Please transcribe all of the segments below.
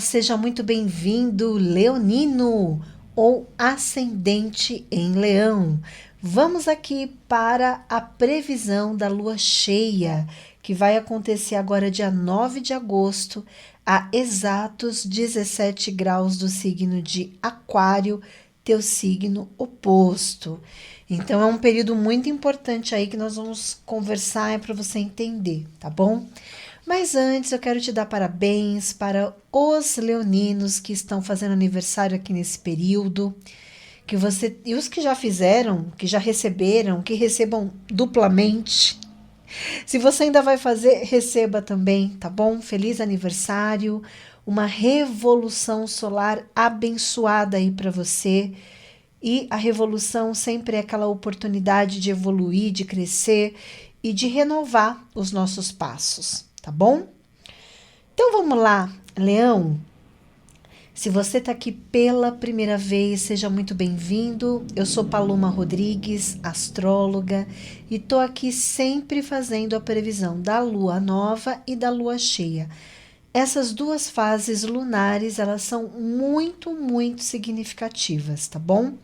seja muito bem-vindo, Leonino ou ascendente em Leão. Vamos aqui para a previsão da lua cheia, que vai acontecer agora dia 9 de agosto, a exatos 17 graus do signo de Aquário, teu signo oposto. Então é um período muito importante aí que nós vamos conversar para você entender, tá bom? Mas antes eu quero te dar parabéns para os leoninos que estão fazendo aniversário aqui nesse período, que você e os que já fizeram, que já receberam, que recebam duplamente. Se você ainda vai fazer, receba também, tá bom? Feliz aniversário, uma revolução solar abençoada aí para você. E a revolução sempre é aquela oportunidade de evoluir, de crescer e de renovar os nossos passos, tá bom? Então vamos lá, Leão. Se você está aqui pela primeira vez, seja muito bem-vindo. Eu sou Paloma Rodrigues, astróloga, e estou aqui sempre fazendo a previsão da lua nova e da lua cheia. Essas duas fases lunares, elas são muito significativas, tá bom?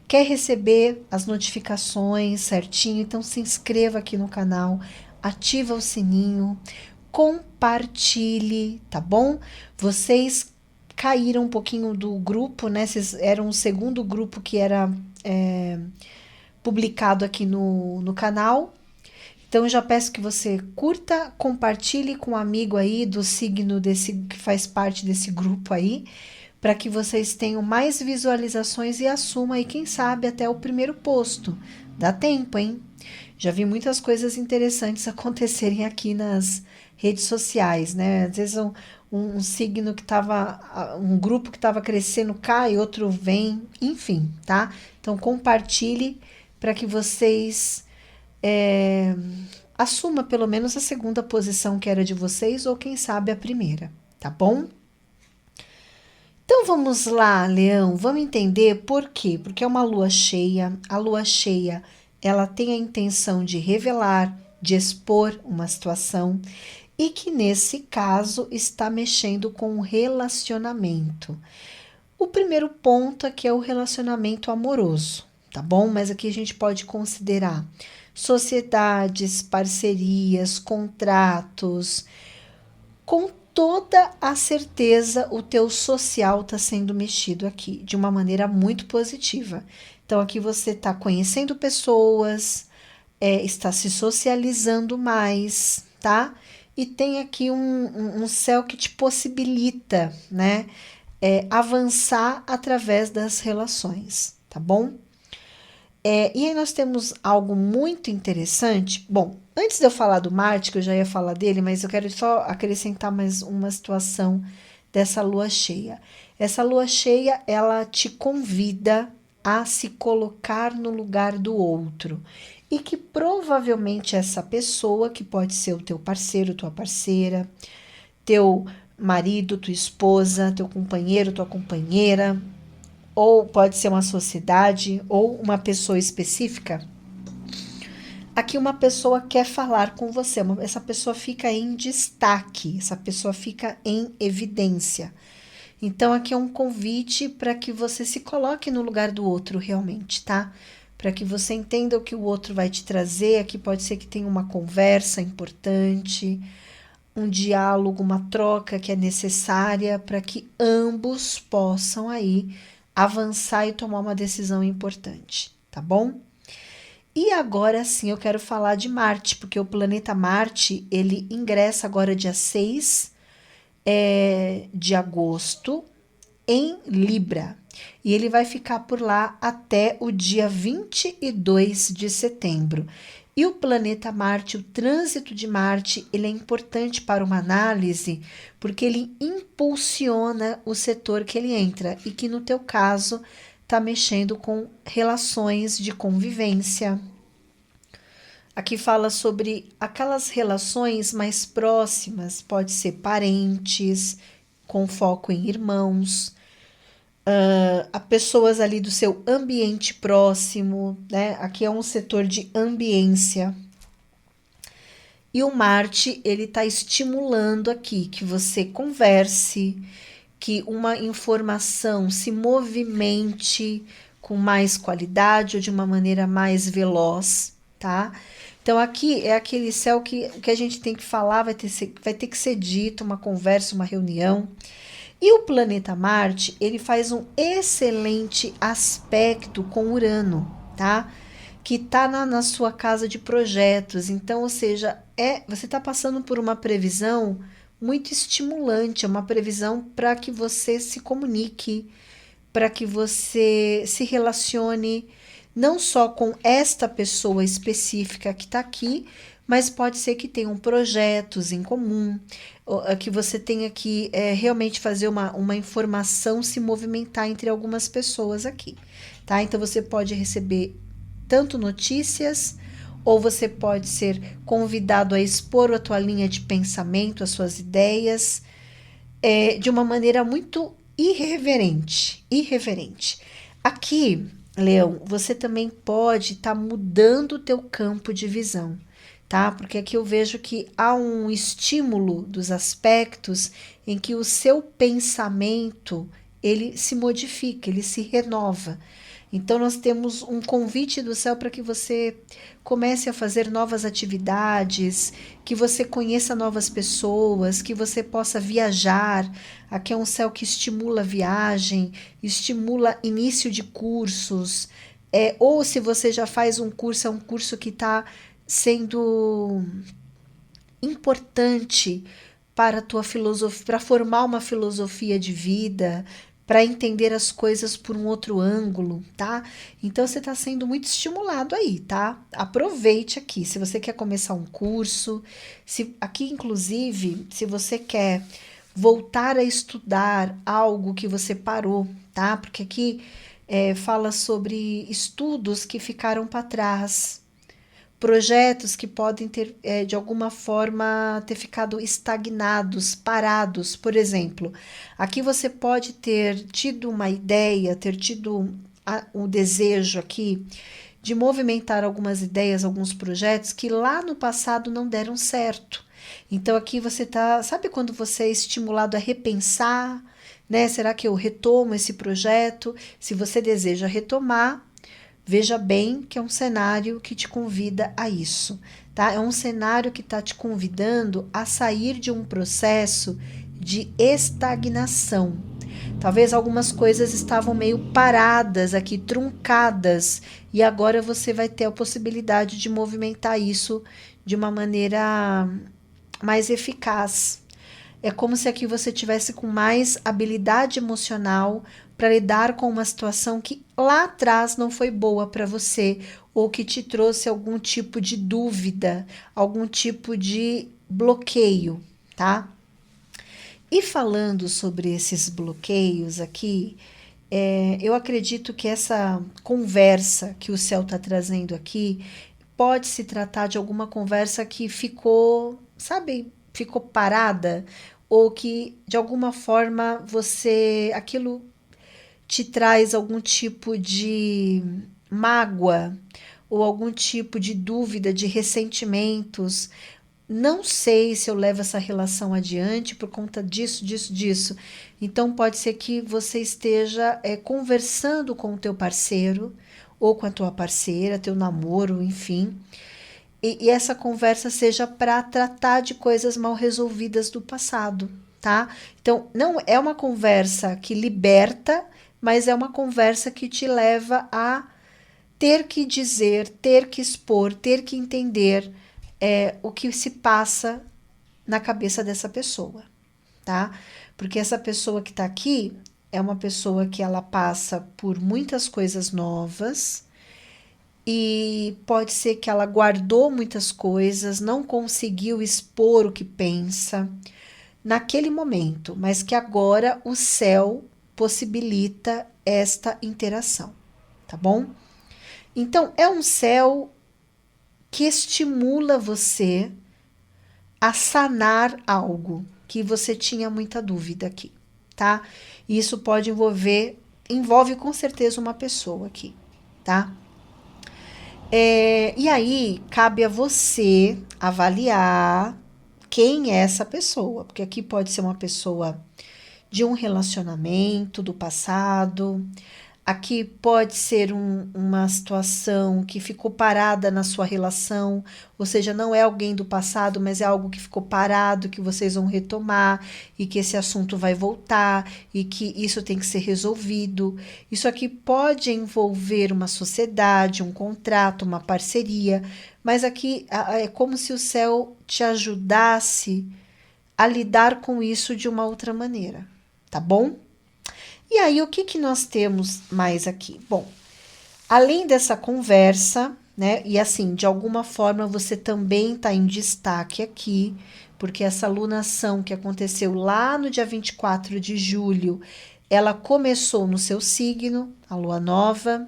Quer receber as notificações certinho? Então se inscreva aqui no canal, ativa o sininho, compartilhe, tá bom? Vocês caíram um pouquinho do grupo, né? Vocês eram o segundo grupo que era publicado aqui no canal. Então eu já peço que você curta, compartilhe com um amigo aí do signo desse que faz parte desse grupo aí, para que vocês tenham mais visualizações e assuma aí, quem sabe, até o primeiro posto. Dá tempo, hein? Já vi muitas coisas interessantes acontecerem aqui nas redes sociais, né? Às vezes um signo que estava, um grupo que estava crescendo cai, outro vem, enfim, tá? Então compartilhe para que vocês assuma pelo menos a segunda posição que era de vocês, ou quem sabe a primeira, tá bom? Então vamos lá, Leão, vamos entender por quê? Porque é uma lua cheia, a lua cheia ela tem a intenção de revelar, de expor uma situação, e que nesse caso está mexendo com o relacionamento. O primeiro ponto aqui é o relacionamento amoroso, tá bom? Mas aqui a gente pode considerar sociedades, parcerias, contratos. Com toda a certeza, o teu social está sendo mexido aqui de uma maneira muito positiva. Então, aqui você está conhecendo pessoas, está se socializando mais, tá? E tem aqui um céu que te possibilita, né? Avançar através das relações, tá bom? E aí nós temos algo muito interessante. Bom, antes de eu falar do Marte, que eu já ia falar dele, mas eu quero só acrescentar mais uma situação dessa lua cheia. Essa lua cheia, ela te convida a se colocar no lugar do outro. E que provavelmente essa pessoa, que pode ser o teu parceiro, tua parceira, teu marido, tua esposa, teu companheiro, tua companheira, ou pode ser uma sociedade ou uma pessoa específica. Aqui uma pessoa quer falar com você, essa pessoa fica em destaque, essa pessoa fica em evidência. Então aqui é um convite para que você se coloque no lugar do outro realmente, tá? Para que você entenda o que o outro vai te trazer. Aqui pode ser que tenha uma conversa importante, um diálogo, uma troca que é necessária para que ambos possam aí avançar e tomar uma decisão importante, tá bom? E agora sim eu quero falar de Marte, porque o planeta Marte, ele ingressa agora dia 6 de agosto em Libra. E ele vai ficar por lá até o dia 22 de setembro. E o planeta Marte, o trânsito de Marte, ele é importante para uma análise, porque ele impulsiona o setor que ele entra, e que no teu caso está mexendo com relações de convivência. Aqui fala sobre aquelas relações mais próximas, pode ser parentes, com foco em irmãos, a pessoas ali do seu ambiente próximo, né? Aqui é um setor de ambiência. E o Marte, ele está estimulando aqui que você converse, que uma informação se movimente com mais qualidade ou de uma maneira mais veloz, tá? Então aqui é aquele céu que o que a gente tem que falar vai ter que ser dito, uma conversa, uma reunião. E o planeta Marte, ele faz um excelente aspecto com Urano, tá? Que tá na sua casa de projetos. Então, ou seja, você está passando por uma previsão muito estimulante, é uma previsão para que você se comunique, para que você se relacione não só com esta pessoa específica que está aqui, mas pode ser que tenham projetos em comum, que você tenha que realmente fazer uma informação se movimentar entre algumas pessoas aqui, tá? Então você pode receber tanto notícias, ou você pode ser convidado a expor a tua linha de pensamento, as suas ideias, de uma maneira muito irreverente. Aqui, Leão, você também pode estar mudando o teu campo de visão, tá? Porque aqui eu vejo que há um estímulo dos aspectos em que o seu pensamento, ele se modifica, ele se renova. Então nós temos um convite do céu para que você comece a fazer novas atividades, que você conheça novas pessoas, que você possa viajar. Aqui é um céu que estimula a viagem, estimula início de cursos, ou se você já faz um curso, é um curso que está sendo importante para a tua filosofia, para formar uma filosofia de vida, para entender as coisas por um outro ângulo, tá? Então você está sendo muito estimulado aí, tá? Aproveite aqui. Se você quer começar um curso, aqui inclusive, se você quer voltar a estudar algo que você parou, tá? Porque aqui fala sobre estudos que ficaram para trás, projetos que podem ter, de alguma forma, ter ficado estagnados, parados. Por exemplo, aqui você pode ter tido uma ideia, ter tido o desejo aqui de movimentar algumas ideias, alguns projetos que lá no passado não deram certo. Então aqui você tá, sabe quando você é estimulado a repensar, né? Será que eu retomo esse projeto? Se você deseja retomar, veja bem que é um cenário que te convida a isso, tá? É um cenário que está te convidando a sair de um processo de estagnação. Talvez algumas coisas estavam meio paradas aqui, truncadas, e agora você vai ter a possibilidade de movimentar isso de uma maneira mais eficaz. É como se aqui você tivesse com mais habilidade emocional para lidar com uma situação que lá atrás não foi boa para você, ou que te trouxe algum tipo de dúvida, algum tipo de bloqueio, tá? E falando sobre esses bloqueios aqui, eu acredito que essa conversa que o céu está trazendo aqui pode se tratar de alguma conversa que ficou, sabe, ficou parada, ou que de alguma forma aquilo te traz algum tipo de mágoa ou algum tipo de dúvida, de ressentimentos. Não sei se eu levo essa relação adiante por conta disso. Então pode ser que você esteja conversando com o teu parceiro ou com a tua parceira, teu namoro, enfim. E essa conversa seja para tratar de coisas mal resolvidas do passado, tá? Então, não é uma conversa que liberta, mas é uma conversa que te leva a ter que dizer, ter que expor, ter que entender o que se passa na cabeça dessa pessoa, tá? Porque essa pessoa que tá aqui é uma pessoa que ela passa por muitas coisas novas, e pode ser que ela guardou muitas coisas, não conseguiu expor o que pensa naquele momento, mas que agora o céu possibilita esta interação, tá bom? Então, é um céu que estimula você a sanar algo que você tinha muita dúvida aqui, tá? E isso envolve com certeza uma pessoa aqui, tá? E aí, cabe a você avaliar quem é essa pessoa, porque aqui pode ser uma pessoa de um relacionamento do passado. Aqui pode ser uma situação que ficou parada na sua relação, ou seja, não é alguém do passado, mas é algo que ficou parado, que vocês vão retomar e que esse assunto vai voltar e que isso tem que ser resolvido. Isso aqui pode envolver uma sociedade, um contrato, uma parceria, mas aqui é como se o céu te ajudasse a lidar com isso de uma outra maneira, tá bom? E aí, o que nós temos mais aqui? Bom, além dessa conversa, né? E assim, de alguma forma você também está em destaque aqui, porque essa lunação que aconteceu lá no dia 24 de julho, ela começou no seu signo, a lua nova.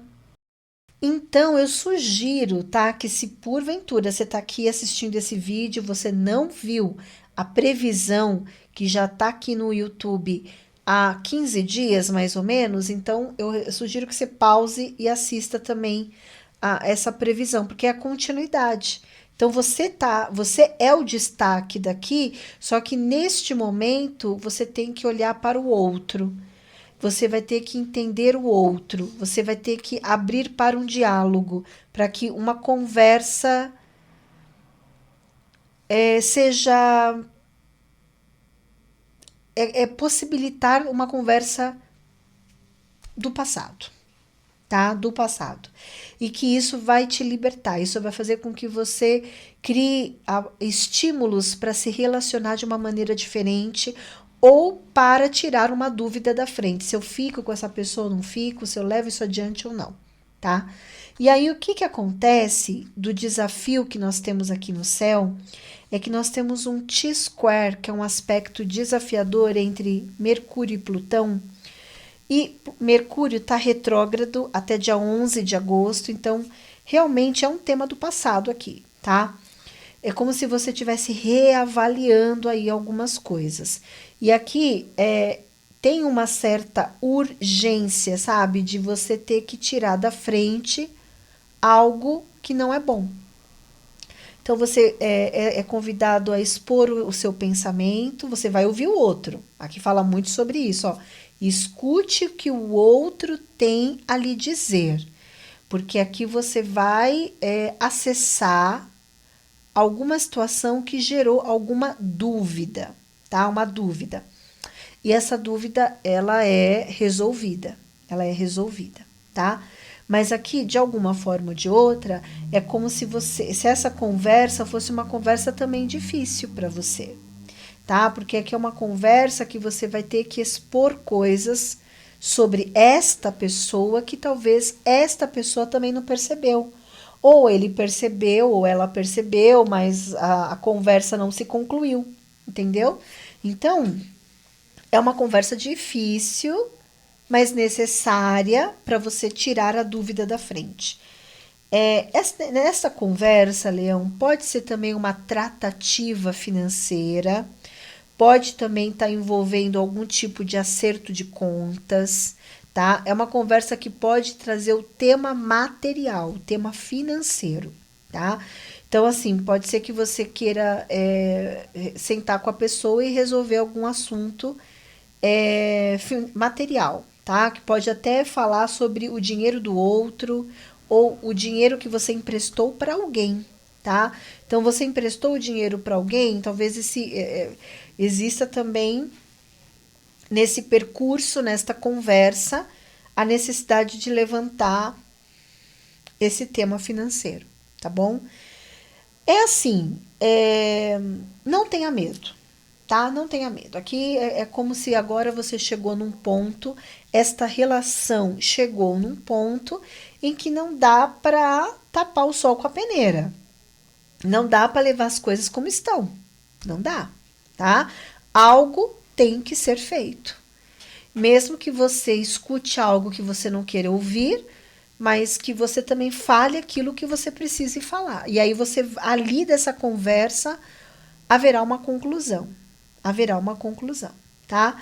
Então, eu sugiro, tá? Que se porventura você está aqui assistindo esse vídeo, você não viu a previsão que já está aqui no YouTube há 15 dias, mais ou menos, então eu sugiro que você pause e assista também a essa previsão, porque é a continuidade. Então você é o destaque daqui, só que neste momento você tem que olhar para o outro. Você vai ter que entender o outro, você vai ter que abrir para um diálogo, para que uma conversa seja possibilitar uma conversa do passado, tá? Do passado. E que isso vai te libertar, isso vai fazer com que você crie estímulos para se relacionar de uma maneira diferente ou para tirar uma dúvida da frente. Se eu fico com essa pessoa ou não fico, se eu levo isso adiante ou não, tá? E aí o que acontece do desafio que nós temos aqui no céu é que nós temos um T-square, que é um aspecto desafiador entre Mercúrio e Plutão, e Mercúrio está retrógrado até dia 11 de agosto, então realmente é um tema do passado aqui, tá? É como se você estivesse reavaliando aí algumas coisas. E aqui tem uma certa urgência, sabe? De você ter que tirar da frente algo que não é bom. Então você é convidado a expor o seu pensamento, você vai ouvir o outro. Aqui fala muito sobre isso, ó. Escute o que o outro tem a lhe dizer, porque aqui você vai acessar alguma situação que gerou alguma dúvida, tá? Uma dúvida. E essa dúvida, ela é resolvida, tá? Mas aqui, de alguma forma ou de outra, é como se essa conversa fosse uma conversa também difícil para você, tá? Porque aqui é uma conversa que você vai ter que expor coisas sobre esta pessoa que talvez esta pessoa também não percebeu. Ou ele percebeu, ou ela percebeu, mas a conversa não se concluiu, entendeu? Então, é uma conversa difícil, mas necessária para você tirar a dúvida da frente. Nessa conversa, Leão, pode ser também uma tratativa financeira, pode também estar envolvendo algum tipo de acerto de contas, tá? É uma conversa que pode trazer o tema material, o tema financeiro, tá? Então, assim, pode ser que você queira sentar com a pessoa e resolver algum assunto material, tá? Que pode até falar sobre o dinheiro do outro ou o dinheiro que você emprestou para alguém, tá? Então, você emprestou o dinheiro para alguém, talvez exista também nesse percurso, nesta conversa, a necessidade de levantar esse tema financeiro, tá bom? É assim, não tenha medo, tá? Não tenha medo. Aqui é como se agora você chegou num ponto, esta relação chegou num ponto em que não dá para tapar o sol com a peneira. Não dá para levar as coisas como estão. Não dá, tá? Algo tem que ser feito. Mesmo que você escute algo que você não queira ouvir, mas que você também fale aquilo que você precise falar. E aí ali dessa conversa, haverá uma conclusão. Tá?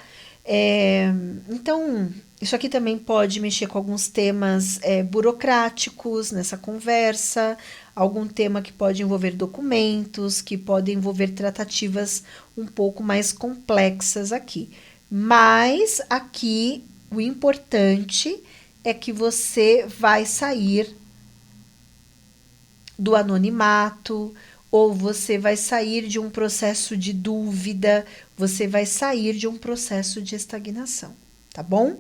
Então, isso aqui também pode mexer com alguns temas burocráticos nessa conversa, algum tema que pode envolver documentos, que pode envolver tratativas um pouco mais complexas aqui. Mas aqui o importante é que você vai sair do anonimato, ou você vai sair de um processo de dúvida, você vai sair de um processo de estagnação, tá bom?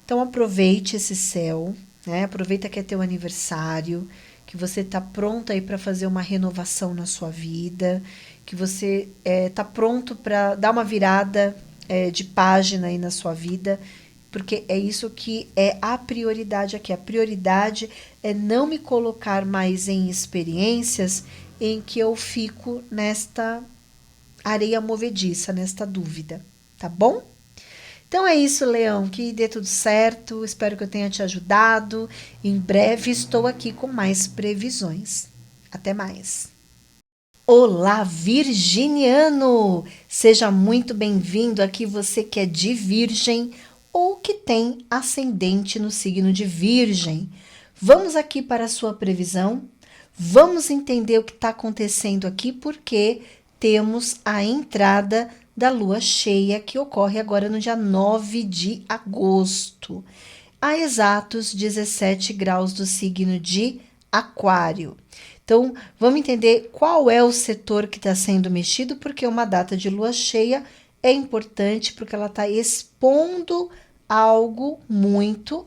Então aproveite esse céu, né? Aproveita que é teu aniversário, que você tá pronto aí para fazer uma renovação na sua vida, que você tá pronto para dar uma virada de página aí na sua vida, porque é isso que é a prioridade aqui. A prioridade é não me colocar mais em experiências em que eu fico nesta areia movediça, nesta dúvida, tá bom? Então é isso, Leão, que dê tudo certo, espero que eu tenha te ajudado. Em breve estou aqui com mais previsões. Até mais. Olá, virginiano! Seja muito bem-vindo aqui, você que é de Virgem ou que tem ascendente no signo de Virgem. Vamos aqui para a sua previsão. Vamos entender o que está acontecendo aqui, porque temos a entrada da lua cheia que ocorre agora no dia 9 de agosto, a exatos 17 graus do signo de Aquário. Então, vamos entender qual é o setor que está sendo mexido, porque uma data de lua cheia é importante, porque ela está expondo algo muito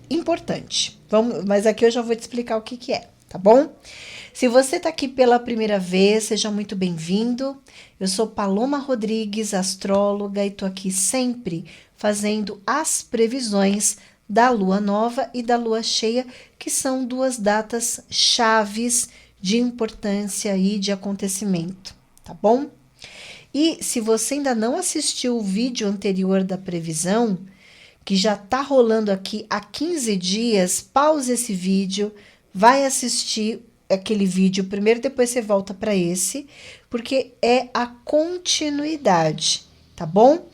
importante. Mas aqui eu já vou te explicar o que é, tá bom? Se você está aqui pela primeira vez, seja muito bem-vindo. Eu sou Paloma Rodrigues, astróloga, e estou aqui sempre fazendo as previsões da lua nova e da lua cheia, que são duas datas chaves de importância e de acontecimento, tá bom? E se você ainda não assistiu o vídeo anterior da previsão, que já tá rolando aqui há 15 dias, pause esse vídeo, vai assistir aquele vídeo primeiro, depois você volta para esse, porque é a continuidade, tá bom?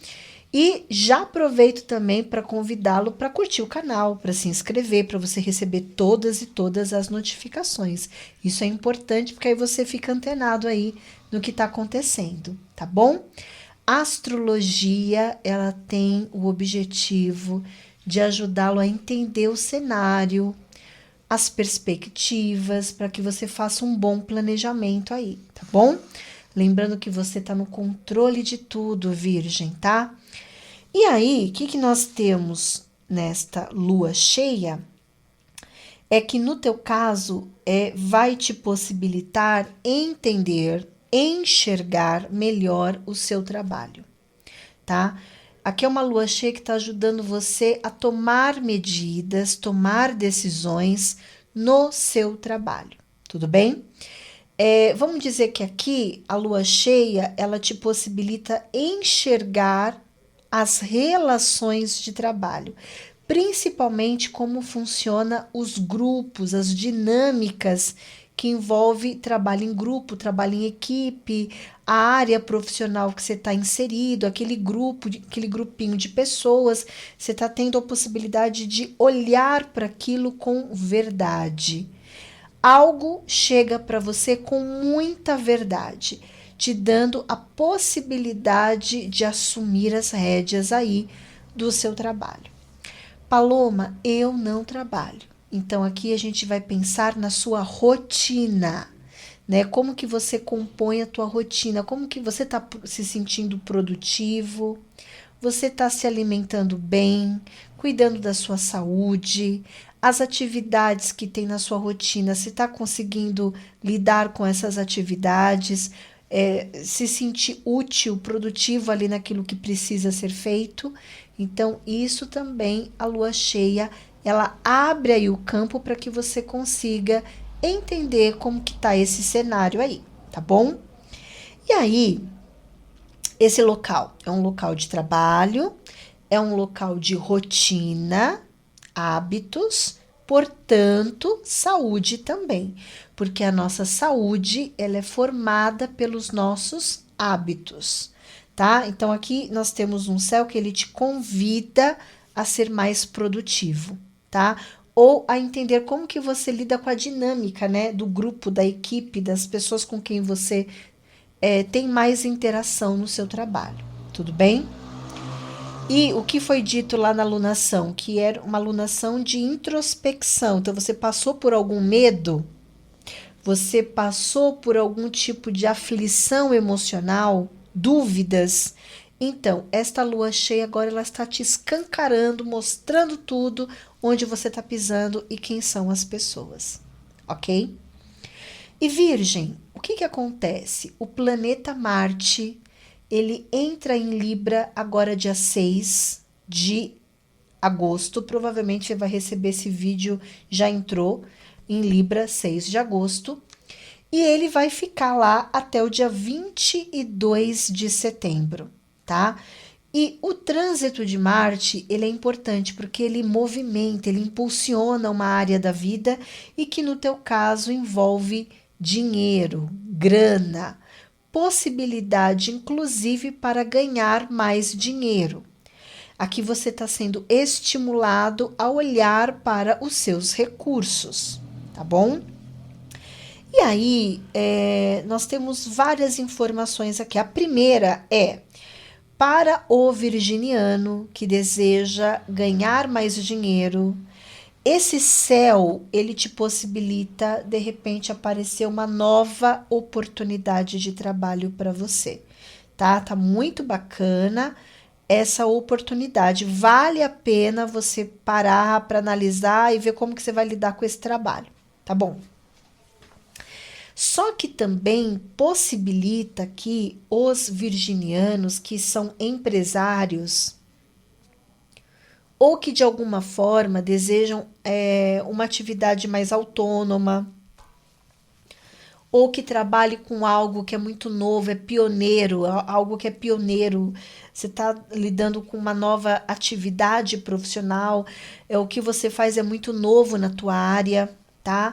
E já aproveito também para convidá-lo para curtir o canal, para se inscrever, para você receber todas as notificações. Isso é importante porque aí você fica antenado aí no que está acontecendo, tá bom? A astrologia, ela tem o objetivo de ajudá-lo a entender o cenário, as perspectivas, para que você faça um bom planejamento aí, tá bom? Lembrando que você está no controle de tudo, Virgem, tá? E aí, o que nós temos nesta lua cheia? É que no teu caso, vai te possibilitar entender, enxergar melhor o seu trabalho, tá? Aqui é uma lua cheia que está ajudando você a tomar medidas, tomar decisões no seu trabalho, tudo bem? Vamos dizer que aqui a lua cheia, ela te possibilita enxergar as relações de trabalho, principalmente como funciona os grupos, as dinâmicas que envolve trabalho em grupo, trabalho em equipe, a área profissional que você está inserido, aquele grupo, aquele grupinho de pessoas, você está tendo a possibilidade de olhar para aquilo com verdade. Algo chega para você com muita verdade, te dando a possibilidade de assumir as rédeas aí do seu trabalho. Paloma, eu não trabalho. Então aqui a gente vai pensar na sua rotina, né? Como que você compõe a tua rotina? Como que você está se sentindo produtivo? Você está se alimentando bem, cuidando da sua saúde? As atividades que tem na sua rotina, você está conseguindo lidar com essas atividades? Se sentir útil, produtivo ali naquilo que precisa ser feito? Então, isso também, a lua cheia, ela abre aí o campo para que você consiga entender como que tá esse cenário aí, tá bom? E aí, esse local é um local de trabalho, é um local de rotina, hábitos, portanto, saúde também, porque a nossa saúde, ela é formada pelos nossos hábitos, tá? Então, aqui nós temos um céu que ele te convida a ser mais produtivo, tá? Ou a entender como que você lida com a dinâmica, né? Do grupo, da equipe, das pessoas com quem você tem mais interação no seu trabalho, tudo bem? E o que foi dito lá na alunação? Que era uma alunação de introspecção. Então, você passou por algum medo? Você passou por algum tipo de aflição emocional? Dúvidas? Então, esta lua cheia agora ela está te escancarando, mostrando tudo, onde você está pisando e quem são as pessoas, ok? E Virgem, o que acontece? O planeta Marte, ele entra em Libra agora dia 6 de agosto. Provavelmente você vai receber esse vídeo, já entrou em Libra 6 de agosto. E ele vai ficar lá até o dia 22 de setembro, tá? E o trânsito de Marte, ele é importante porque ele movimenta, ele impulsiona uma área da vida e que no teu caso envolve dinheiro, grana, possibilidade inclusive para ganhar mais dinheiro. Aqui você está sendo estimulado a olhar para os seus recursos, tá bom? E aí, nós temos várias informações aqui. A primeira é para o virginiano que deseja ganhar mais dinheiro. Esse céu, ele te possibilita, de repente, aparecer uma nova oportunidade de trabalho para você, tá? Tá muito bacana essa oportunidade. Vale a pena você parar para analisar e ver como que você vai lidar com esse trabalho, tá bom? Só que também possibilita que os virginianos que são empresários ou que de alguma forma desejam uma atividade mais autônoma, ou que trabalhe com algo que é muito novo, é pioneiro, algo que é pioneiro, você está lidando com uma nova atividade profissional, o que você faz é muito novo na tua área, tá?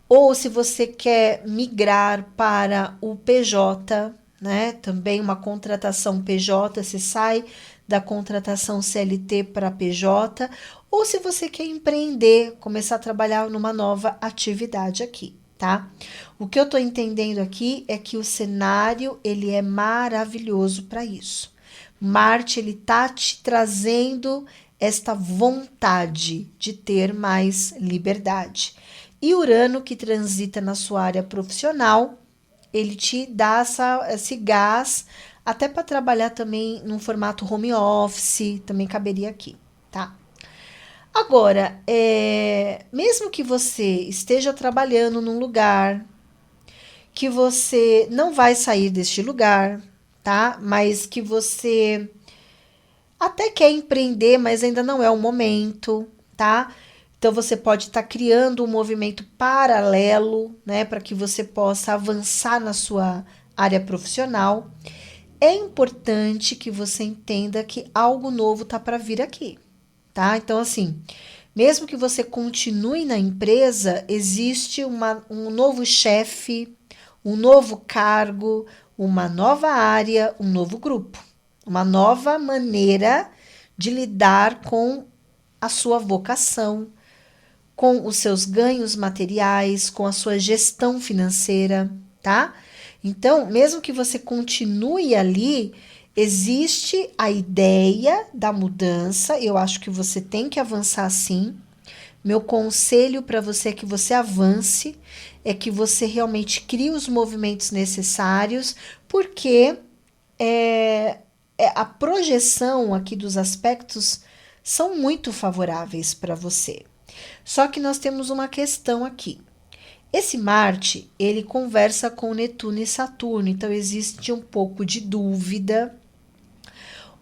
Ou se você quer migrar para o PJ, né? Também uma contratação PJ, você sai da contratação CLT para PJ, ou se você quer empreender, começar a trabalhar numa nova atividade aqui, tá? O que eu tô entendendo aqui é que o cenário, ele é maravilhoso para isso. Marte, ele tá te trazendo esta vontade de ter mais liberdade. E Urano, que transita na sua área profissional, ele te dá esse gás até para trabalhar também num formato home office, também caberia aqui, tá? Agora, mesmo que você esteja trabalhando num lugar que você não vai sair deste lugar, tá? Mas que você até quer empreender, mas ainda não é o momento, tá? Então você pode estar criando um movimento paralelo, né, para que você possa avançar na sua área profissional. É importante que você entenda que algo novo tá para vir aqui, tá? Então, assim, mesmo que você continue na empresa, existe um novo chefe, um novo cargo, uma nova área, um novo grupo, uma nova maneira de lidar com a sua vocação, com os seus ganhos materiais, com a sua gestão financeira, tá? Então, mesmo que você continue ali, existe a ideia da mudança. Eu acho que você tem que avançar sim. Meu conselho para você é que você avance, é que você realmente crie os movimentos necessários, porque a projeção aqui dos aspectos são muito favoráveis para você. Só que nós temos uma questão aqui. Esse Marte, ele conversa com Netuno e Saturno, então existe um pouco de dúvida.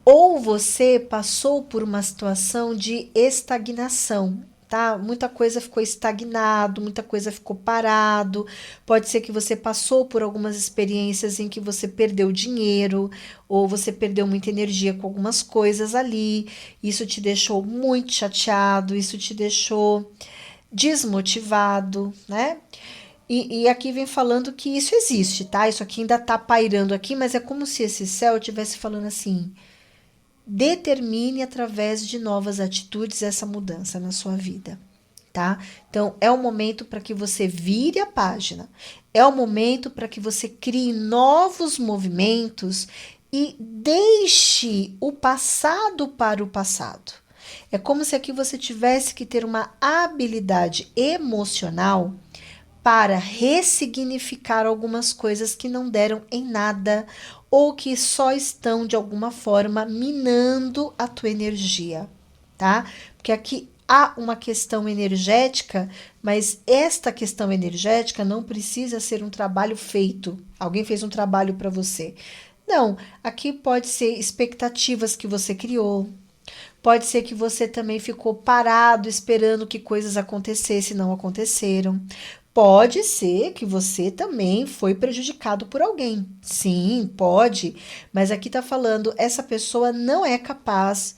Ou você passou por uma situação de estagnação, tá? Muita coisa ficou estagnado, muita coisa ficou parado. Pode ser que você passou por algumas experiências em que você perdeu dinheiro ou você perdeu muita energia com algumas coisas ali. Isso te deixou muito chateado, isso te deixou desmotivado, né? E aqui vem falando que isso existe, tá? Isso aqui ainda tá pairando aqui, mas é como se esse céu estivesse falando assim: determine através de novas atitudes essa mudança na sua vida, tá? Então, é o momento para que você vire a página, é o momento para que você crie novos movimentos e deixe o passado para o passado. É como se aqui você tivesse que ter uma habilidade emocional para ressignificar algumas coisas que não deram em nada ou que só estão de alguma forma minando a tua energia, tá? Porque aqui há uma questão energética, mas esta questão energética não precisa ser um trabalho feito. Alguém fez um trabalho para você. Não, aqui pode ser expectativas que você criou. Pode ser que você também ficou parado esperando que coisas acontecessem e não aconteceram. Pode ser que você também foi prejudicado por alguém. Sim, pode. Mas aqui tá falando, essa pessoa não é capaz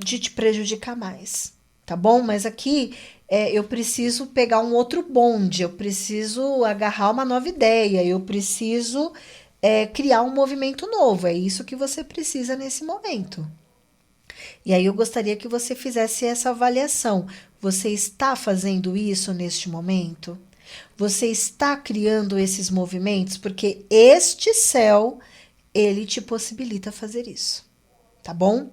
de te prejudicar mais. Tá bom? Mas aqui eu preciso pegar um outro bonde, eu preciso agarrar uma nova ideia, eu preciso criar um movimento novo. É isso que você precisa nesse momento. E aí eu gostaria que você fizesse essa avaliação. Você está fazendo isso neste momento? Você está criando esses movimentos? Porque este céu, ele te possibilita fazer isso, tá bom?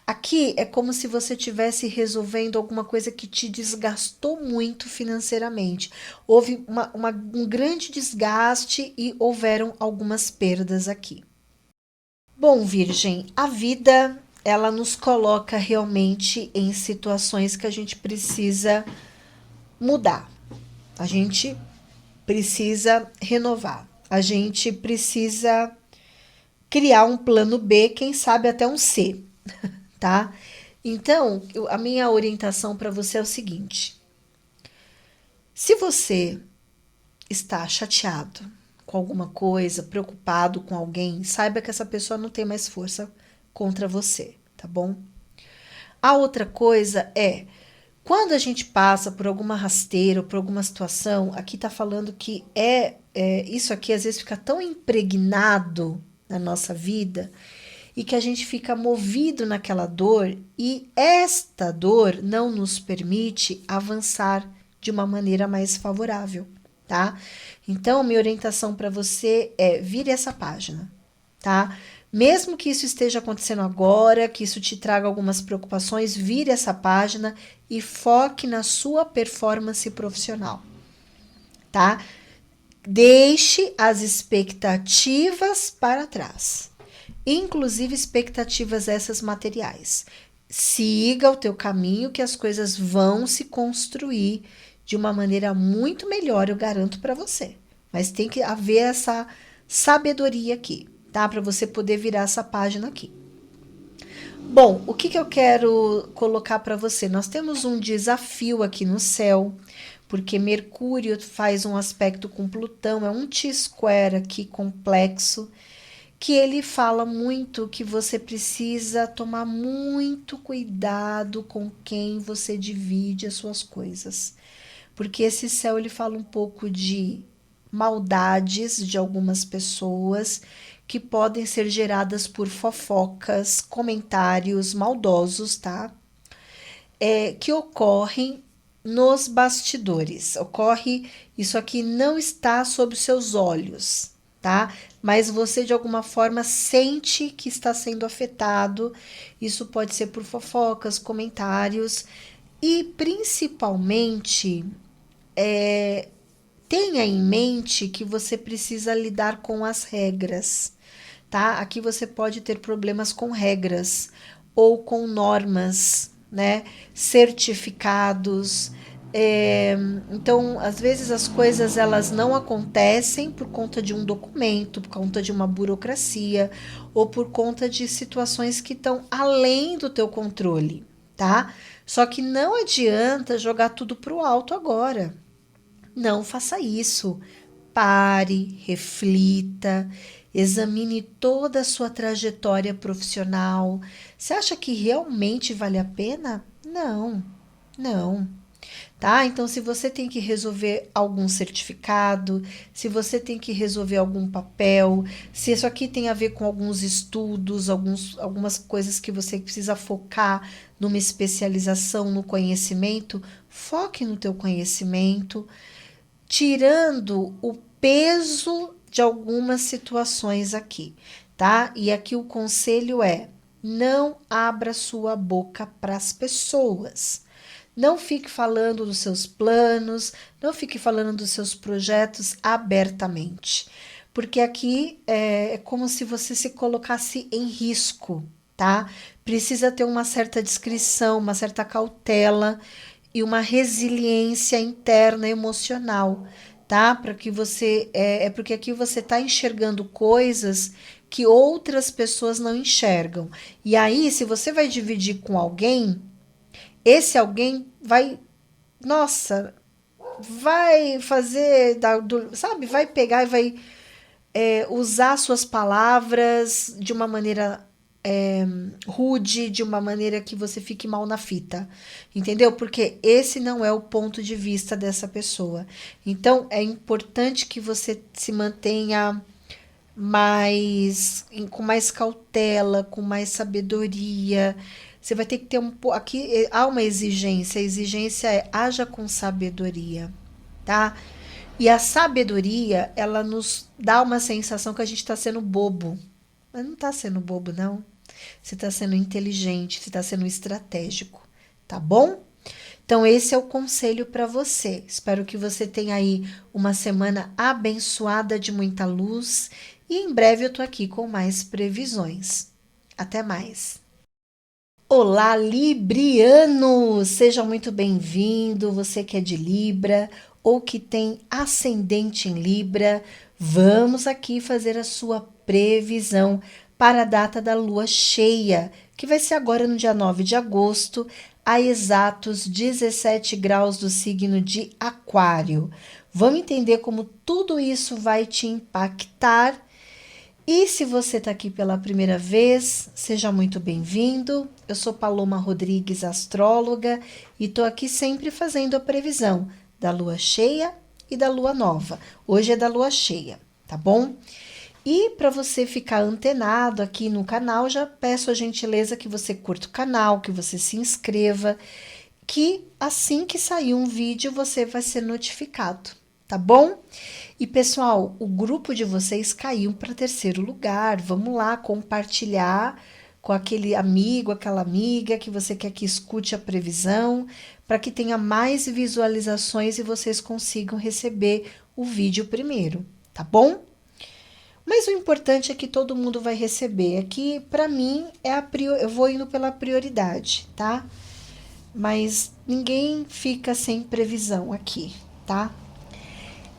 Aqui é como se você estivesse resolvendo alguma coisa que te desgastou muito financeiramente. Houve um grande desgaste e houveram algumas perdas aqui. Bom, Virgem, a vida ela nos coloca realmente em situações que a gente precisa mudar. A gente precisa renovar. A gente precisa criar um plano B, quem sabe até um C, tá? Então, a minha orientação para você é o seguinte: se você está chateado com alguma coisa, preocupado com alguém, saiba que essa pessoa não tem mais força contra você, tá bom? A outra coisa é, quando a gente passa por alguma rasteira ou por alguma situação, aqui tá falando que isso aqui às vezes fica tão impregnado na nossa vida e que a gente fica movido naquela dor e esta dor não nos permite avançar de uma maneira mais favorável, tá? Então, minha orientação para você é vire essa página, tá? Mesmo que isso esteja acontecendo agora, que isso te traga algumas preocupações, vire essa página e foque na sua performance profissional, tá? Deixe as expectativas para trás, inclusive expectativas essas materiais. Siga o teu caminho que as coisas vão se construir de uma maneira muito melhor, eu garanto para você. Mas tem que haver essa sabedoria aqui, tá? Para você poder virar essa página aqui. Bom, o que eu quero colocar para você? Nós temos um desafio aqui no céu, porque Mercúrio faz um aspecto com Plutão, é um T-square aqui complexo, que ele fala muito que você precisa tomar muito cuidado com quem você divide as suas coisas. Porque esse céu ele fala um pouco de maldades de algumas pessoas que podem ser geradas por fofocas, comentários maldosos, tá? Que ocorrem nos bastidores. Isso aqui não está sob seus olhos, tá? Mas você de alguma forma sente que está sendo afetado. Isso pode ser por fofocas, comentários e principalmente tenha em mente que você precisa lidar com as regras, tá? Aqui você pode ter problemas com regras ou com normas, né? Certificados. Então, às vezes as coisas elas não acontecem por conta de um documento, por conta de uma burocracia ou por conta de situações que estão além do teu controle, tá? Só que não adianta jogar tudo pro alto agora. Não faça isso. Pare, reflita, examine toda a sua trajetória profissional. Você acha que realmente vale a pena? Não, não. Tá? Então, se você tem que resolver algum certificado, se você tem que resolver algum papel, se isso aqui tem a ver com alguns estudos, algumas coisas que você precisa focar numa especialização no conhecimento, foque no teu conhecimento, tirando o peso de algumas situações aqui. tá? E aqui o conselho é: não abra sua boca para as pessoas. Não fique falando dos seus planos, não fique falando dos seus projetos abertamente, porque aqui é como se você se colocasse em risco, tá? Precisa ter uma certa discrição, uma certa cautela e uma resiliência interna emocional, tá? Para que você porque aqui você está enxergando coisas que outras pessoas não enxergam. E aí, se você vai dividir com alguém, esse alguém vai, nossa, vai fazer, sabe, vai pegar e vai usar suas palavras de uma maneira rude, de uma maneira que você fique mal na fita, entendeu? Porque esse não é o ponto de vista dessa pessoa. Então, é importante que você se mantenha com mais cautela, com mais sabedoria. Você vai ter que ter aqui há uma exigência, a exigência é haja com sabedoria, tá? E a sabedoria, ela nos dá uma sensação que a gente está sendo bobo. Mas não está sendo bobo, não. Você está sendo inteligente, você está sendo estratégico, tá bom? Então, esse é o conselho para você. Espero que você tenha aí uma semana abençoada de muita luz e em breve eu tô aqui com mais previsões. Até mais. Olá, Libriano! Seja muito bem-vindo. Você que é de Libra ou que tem ascendente em Libra, vamos aqui fazer a sua previsão para a data da lua cheia, que vai ser agora no dia 9 de agosto, a exatos 17 graus do signo de Aquário. Vamos entender como tudo isso vai te impactar. E se você está aqui pela primeira vez, seja muito bem-vindo. Eu sou Paloma Rodrigues, astróloga, e estou aqui sempre fazendo a previsão da lua cheia e da lua nova. Hoje é da lua cheia, tá bom? E para você ficar antenado aqui no canal, já peço a gentileza que você curta o canal, que você se inscreva, que assim que sair um vídeo você vai ser notificado, tá bom? E pessoal, o grupo de vocês caiu para terceiro lugar. Vamos lá compartilhar com aquele amigo, aquela amiga que você quer que escute a previsão, para que tenha mais visualizações e vocês consigam receber o vídeo primeiro, tá bom? Mas o importante é que todo mundo vai receber. Aqui, para mim, eu vou indo pela prioridade, tá? Mas ninguém fica sem previsão aqui, tá?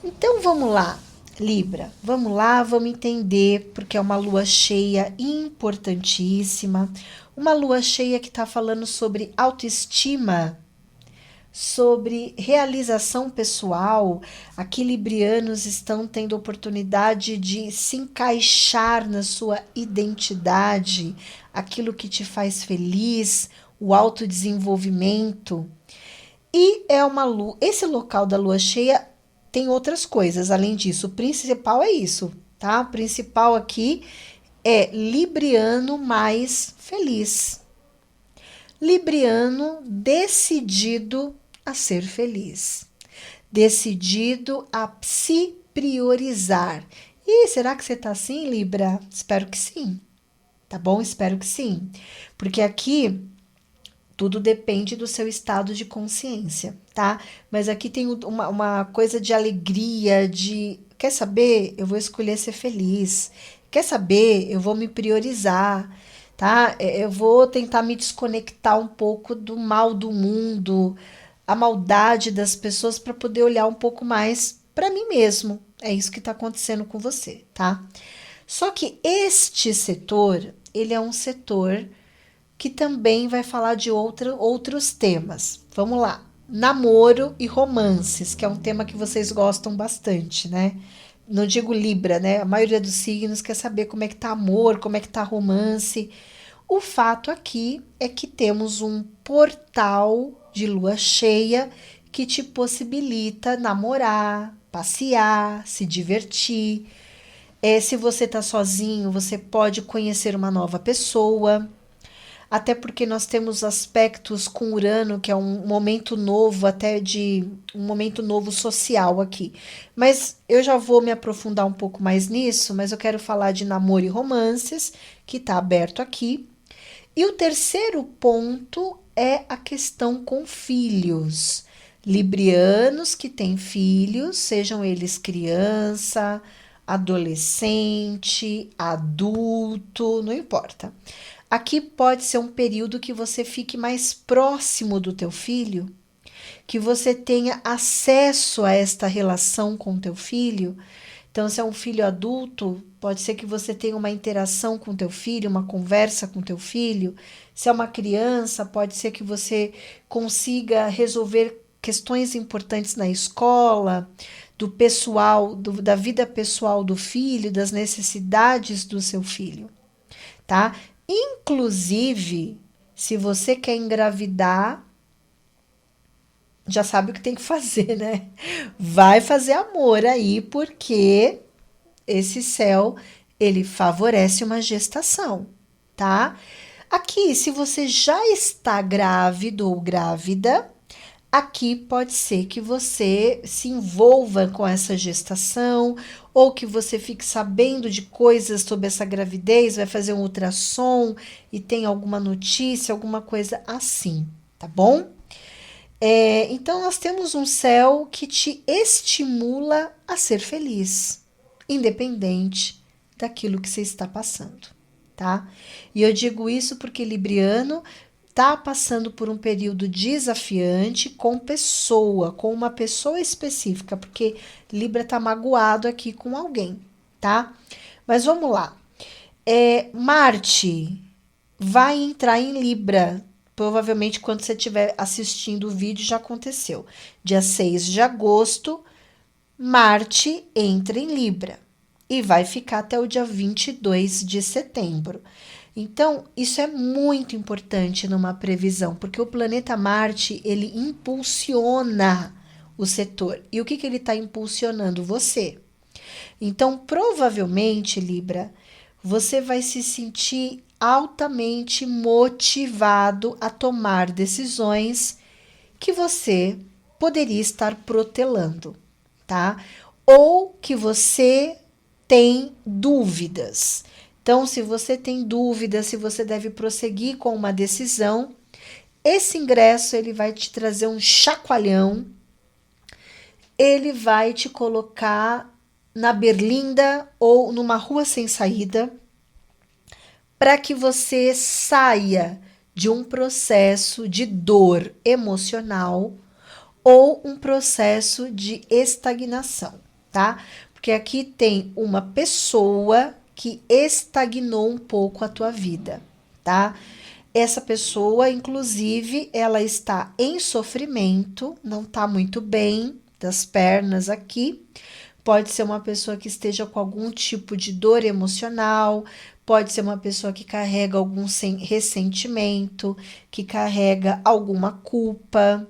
Então vamos lá, Libra. Vamos lá, vamos entender, porque é uma lua cheia importantíssima. Uma lua cheia que está falando sobre autoestima, sobre realização pessoal. Aqui, librianos estão tendo oportunidade de se encaixar na sua identidade, aquilo que te faz feliz, o autodesenvolvimento. E é uma lua, esse local da lua cheia tem outras coisas além disso. O principal é isso, tá? O principal aqui é libriano mais feliz. Libriano decidido a ser feliz, decidido a se priorizar. E será que você tá assim, Libra? Espero que sim, tá bom? Espero que sim, porque aqui tudo depende do seu estado de consciência, tá? Mas aqui tem uma coisa de alegria, quer saber? Eu vou escolher ser feliz. Quer saber? Eu vou me priorizar, tá? Eu vou tentar me desconectar um pouco do mal do mundo, a maldade das pessoas para poder olhar um pouco mais para mim mesmo. É isso que está acontecendo com você, tá? Só que este setor, ele é um setor que também vai falar de outros temas. Vamos lá. Namoro e romances, que é um tema que vocês gostam bastante, né? Não digo Libra, né? A maioria dos signos quer saber como é que tá amor, como é que tá romance. O fato aqui é que temos um portal de lua cheia que te possibilita namorar, passear, se divertir. Se você tá sozinho, você pode conhecer uma nova pessoa. até porque nós temos aspectos com Urano, que é um momento novo, até de um momento novo social aqui. Mas eu já vou me aprofundar um pouco mais nisso, mas eu quero falar de namoro e romances, que está aberto aqui. E o terceiro ponto é a questão com filhos. Librianos que têm filhos, sejam eles criança, adolescente, adulto, não importa. Aqui pode ser um período que você fique mais próximo do teu filho, que você tenha acesso a esta relação com o teu filho. Então, se é um filho adulto, pode ser que você tenha uma interação com teu filho, uma conversa com teu filho. Se é uma criança, pode ser que você consiga resolver questões importantes na escola, do pessoal, da vida pessoal do filho, das necessidades do seu filho, tá? Inclusive, se você quer engravidar, já sabe o que tem que fazer, né? Vai fazer amor aí, porque esse céu, ele favorece uma gestação, tá? Aqui, se você já está grávido ou grávida, aqui pode ser que você se envolva com essa gestação ou que você fique sabendo de coisas sobre essa gravidez, vai fazer um ultrassom e tem alguma notícia, alguma coisa assim, tá bom? Então, nós temos um céu que te estimula a ser feliz, independente daquilo que você está passando, tá? E eu digo isso porque Libriano tá passando por um período desafiante com uma pessoa específica, porque Libra tá magoado aqui com alguém, tá? Mas vamos lá. Marte vai entrar em Libra. Provavelmente quando você estiver assistindo o vídeo já aconteceu. Dia 6 de agosto, Marte entra em Libra e vai ficar até o dia 22 de setembro. Então, isso é muito importante numa previsão, porque o planeta Marte, ele impulsiona o setor. E o que ele está impulsionando? Você. Então, provavelmente, Libra, você vai se sentir altamente motivado a tomar decisões que você poderia estar protelando, tá? Ou que você tem dúvidas. Então, se você tem dúvidas, se você deve prosseguir com uma decisão, esse ingresso ele vai te trazer um chacoalhão, ele vai te colocar na berlinda ou numa rua sem saída, para que você saia de um processo de dor emocional ou um processo de estagnação, tá? Porque aqui tem uma pessoa que estagnou um pouco a tua vida, tá? Essa pessoa, inclusive, ela está em sofrimento, não tá muito bem das pernas aqui. Pode ser uma pessoa que esteja com algum tipo de dor emocional, pode ser uma pessoa que carrega algum ressentimento, que carrega alguma culpa,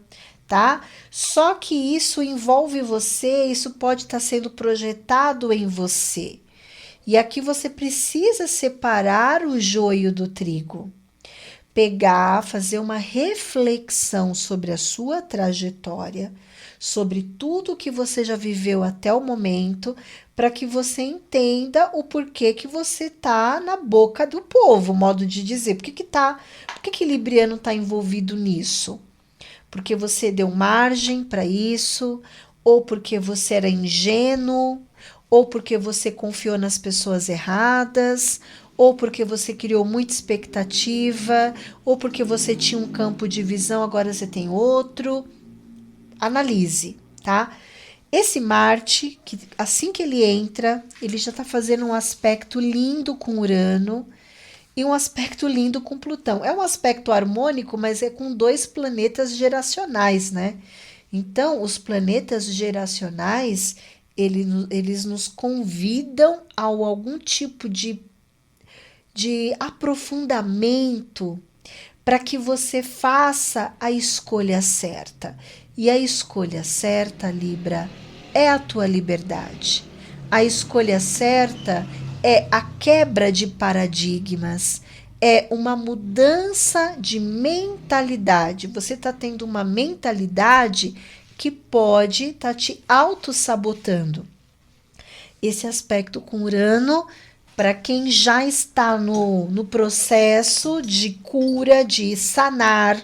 tá? Só que isso envolve você, isso pode estar sendo projetado em você. E aqui você precisa separar o joio do trigo. Pegar, fazer uma reflexão sobre a sua trajetória, sobre tudo que você já viveu até o momento, para que você entenda o porquê que você tá na boca do povo, modo de dizer. Por que Libriano tá envolvido nisso? Porque você deu margem para isso, ou porque você era ingênuo, ou porque você confiou nas pessoas erradas, ou porque você criou muita expectativa, ou porque você tinha um campo de visão, agora você tem outro. Analise, tá? Esse Marte, que assim que ele entra, ele já está fazendo um aspecto lindo com Urano e um aspecto lindo com Plutão. É um aspecto harmônico, mas é com dois planetas geracionais, né? Então, os planetas geracionais, eles nos convidam a algum tipo de aprofundamento para que você faça a escolha certa. E a escolha certa, Libra, é a tua liberdade. A escolha certa é a quebra de paradigmas, é uma mudança de mentalidade. Você está tendo uma mentalidade que pode estar te auto-sabotando. Esse aspecto com Urano, para quem já está no processo de cura, de sanar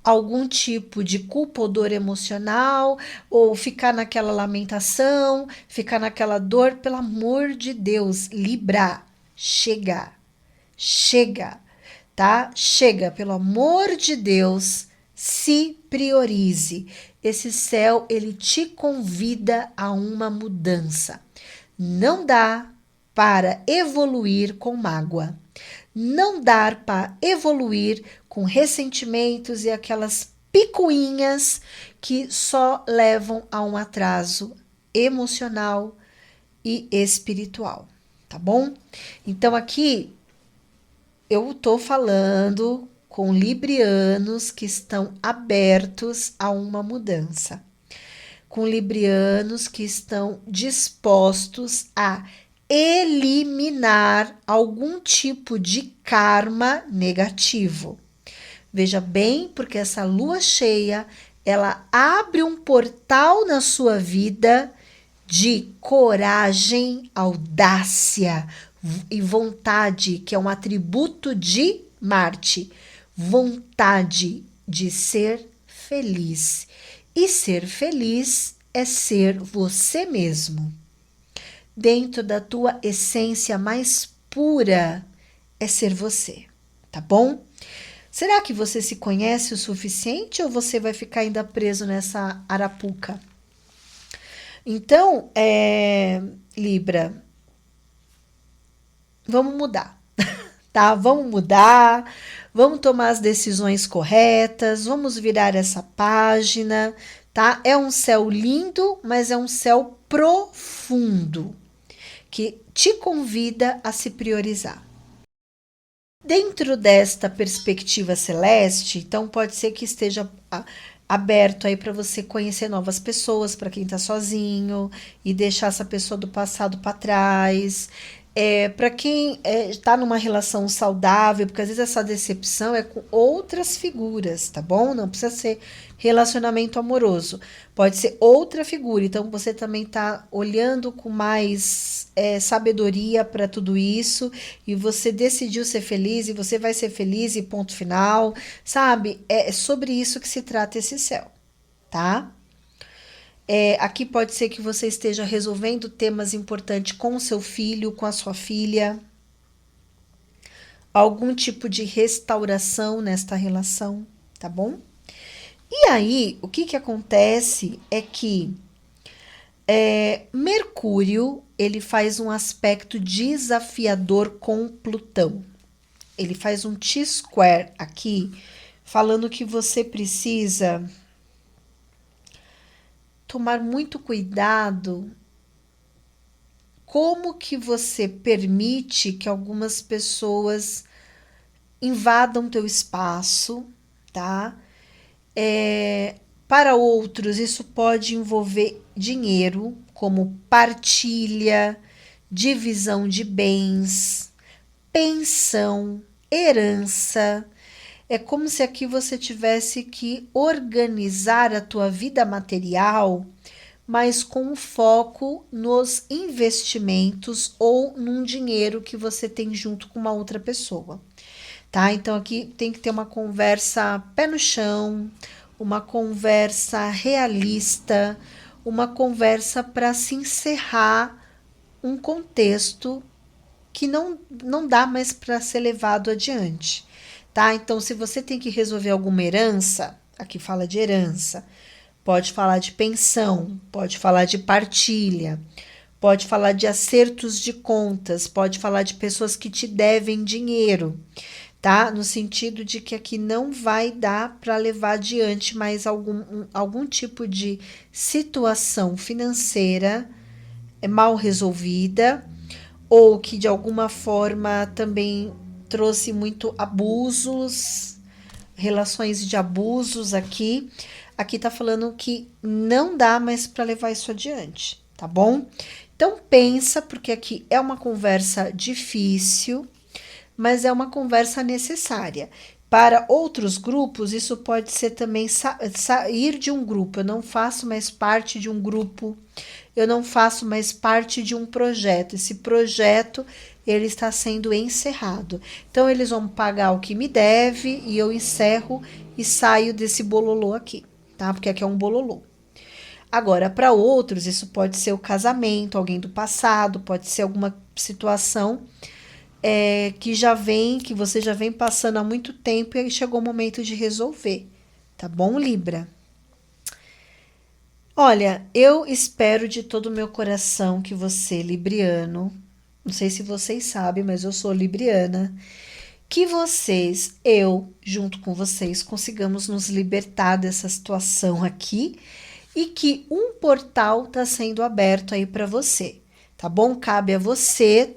algum tipo de culpa ou dor emocional, ou ficar naquela lamentação, ficar naquela dor, pelo amor de Deus, Libra, chega, tá? Chega, pelo amor de Deus, se priorize. Esse céu, ele te convida a uma mudança. Não dá para evoluir com mágoa. Não dá para evoluir com ressentimentos e aquelas picuinhas que só levam a um atraso emocional e espiritual, tá bom? Então aqui eu tô falando com librianos que estão abertos a uma mudança, com librianos que estão dispostos a eliminar algum tipo de karma negativo. Veja bem, porque essa lua cheia, ela abre um portal na sua vida de coragem, audácia e vontade, que é um atributo de Marte. Vontade de ser feliz. E ser feliz é ser você mesmo. Dentro da tua essência mais pura é ser você, tá bom? Será que você se conhece o suficiente ou você vai ficar ainda preso nessa arapuca? Então, Libra, vamos mudar, tá? Vamos mudar, vamos tomar as decisões corretas, vamos virar essa página, tá? É um céu lindo, mas é um céu profundo, que te convida a se priorizar. Dentro desta perspectiva celeste, então pode ser que esteja aberto aí para você conhecer novas pessoas, para quem está sozinho e deixar essa pessoa do passado para trás. Para quem está numa relação saudável, porque às vezes essa decepção é com outras figuras, tá bom? Não precisa ser relacionamento amoroso, pode ser outra figura. Então você também está olhando com mais sabedoria para tudo isso e você decidiu ser feliz e você vai ser feliz e ponto final, sabe? É sobre isso que se trata esse céu, tá? Aqui pode ser que você esteja resolvendo temas importantes com o seu filho, com a sua filha, algum tipo de restauração nesta relação, tá bom? E aí, o que acontece é que Mercúrio, ele faz um aspecto desafiador com Plutão. Ele faz um T-square aqui, falando que você precisa tomar muito cuidado como que você permite que algumas pessoas invadam teu espaço, tá? Para outros, isso pode envolver dinheiro, como partilha, divisão de bens, pensão, herança. É como se aqui você tivesse que organizar a tua vida material, mas com foco nos investimentos ou num dinheiro que você tem junto com uma outra pessoa, tá? Então aqui tem que ter uma conversa pé no chão, uma conversa realista, uma conversa para se encerrar um contexto que não dá mais para ser levado adiante, tá? Então, se você tem que resolver alguma herança, aqui fala de herança, pode falar de pensão, pode falar de partilha, pode falar de acertos de contas, pode falar de pessoas que te devem dinheiro, tá? No sentido de que aqui não vai dar para levar adiante mais algum tipo de situação financeira mal resolvida, ou que de alguma forma também trouxe muito abusos, relações de abusos aqui. Aqui tá falando que não dá mais para levar isso adiante, tá bom? Então pensa, porque aqui é uma conversa difícil, mas é uma conversa necessária. Para outros grupos, isso pode ser também sair de um grupo. Eu não faço mais parte de um grupo, eu não faço mais parte de um projeto. Esse projeto, ele está sendo encerrado. Então, eles vão pagar o que me deve e eu encerro e saio desse bololô aqui, tá? Porque aqui é um bololô. Agora, para outros, isso pode ser o casamento, alguém do passado, pode ser alguma situação que você já vem passando há muito tempo e aí chegou o momento de resolver, tá bom, Libra? Olha, eu espero de todo o meu coração que você, libriano, não sei se vocês sabem, mas eu sou libriana, que vocês, eu, junto com vocês, consigamos nos libertar dessa situação aqui e que um portal está sendo aberto aí para você, tá bom? Cabe a você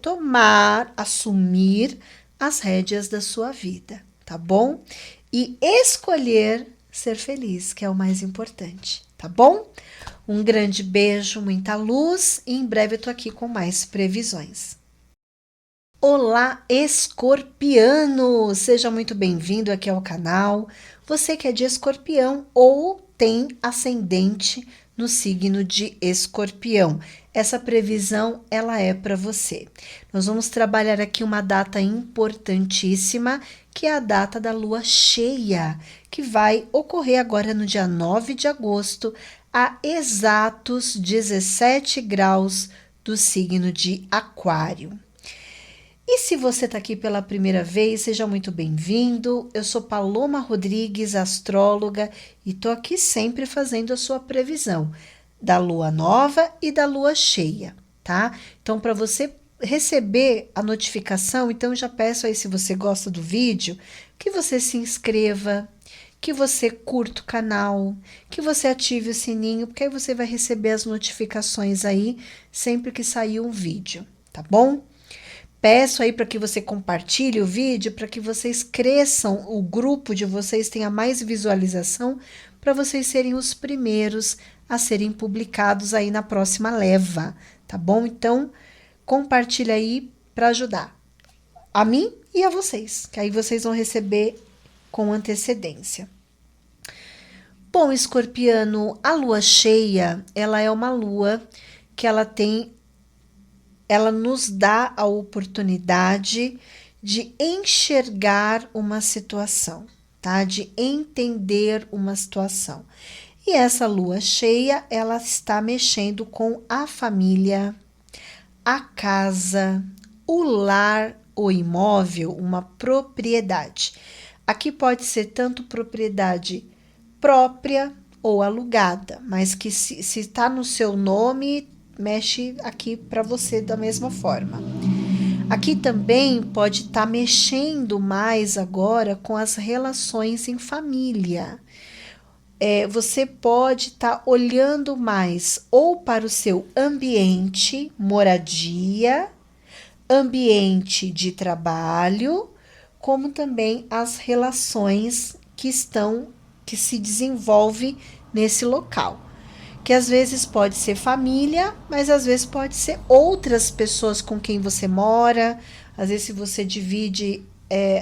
assumir as rédeas da sua vida, tá bom? E escolher ser feliz, que é o mais importante, tá bom? Um grande beijo, muita luz e em breve eu tô aqui com mais previsões. Olá, escorpiano! Seja muito bem-vindo aqui ao canal. Você que é de escorpião ou tem ascendente no signo de escorpião. Essa previsão, ela é para você. Nós vamos trabalhar aqui uma data importantíssima, que é a data da lua cheia, que vai ocorrer agora no dia 9 de agosto, a exatos 17 graus do signo de Aquário. E se você está aqui pela primeira vez, seja muito bem-vindo. Eu sou Paloma Rodrigues, astróloga, e estou aqui sempre fazendo a sua previsão da lua nova e da lua cheia, tá? Então, para você receber a notificação, então já peço aí, se você gosta do vídeo, que você se inscreva, que você curta o canal, que você ative o sininho, porque aí você vai receber as notificações aí sempre que sair um vídeo, tá bom? Peço aí para que você compartilhe o vídeo, para que vocês cresçam, o grupo de vocês tenha mais visualização, para vocês serem os primeiros a serem publicados aí na próxima leva, tá bom? Então, compartilha aí para ajudar a mim e a vocês, que aí vocês vão receber com antecedência. Bom, escorpiano, a lua cheia, ela é uma lua que ela nos dá a oportunidade de enxergar uma situação, tá? De entender uma situação. E essa lua cheia, ela está mexendo com a família, a casa, o lar, o imóvel, uma propriedade. Aqui pode ser tanto propriedade própria ou alugada, mas que se está no seu nome, mexe aqui para você da mesma forma. Aqui também pode estar mexendo mais agora com as relações em família. Você pode estar olhando mais ou para o seu ambiente, moradia, ambiente de trabalho, como também as relações que se desenvolve nesse local. Que às vezes pode ser família, mas às vezes pode ser outras pessoas com quem você mora. Às vezes, se você divide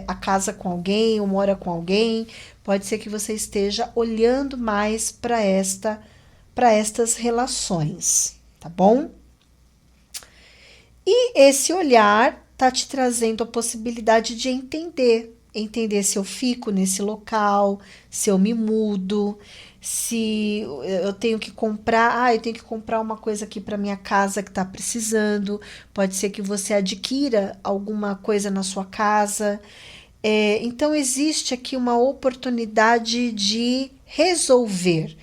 a casa com alguém ou mora com alguém, pode ser que você esteja olhando mais para estas relações, tá bom? E esse olhar tá te trazendo a possibilidade de entender se eu fico nesse local, se eu me mudo, se eu tenho que comprar, eu tenho que comprar uma coisa aqui para minha casa que está precisando. Pode ser que você adquira alguma coisa na sua casa. Então existe aqui uma oportunidade de resolver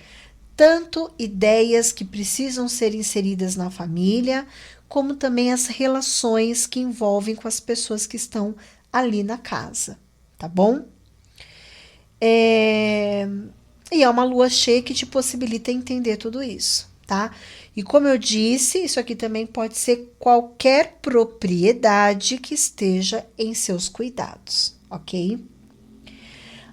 tanto ideias que precisam ser inseridas na família, como também as relações que envolvem com as pessoas que estão ali na casa, tá bom? E é uma lua cheia que te possibilita entender tudo isso, tá? E como eu disse, isso aqui também pode ser qualquer propriedade que esteja em seus cuidados, ok?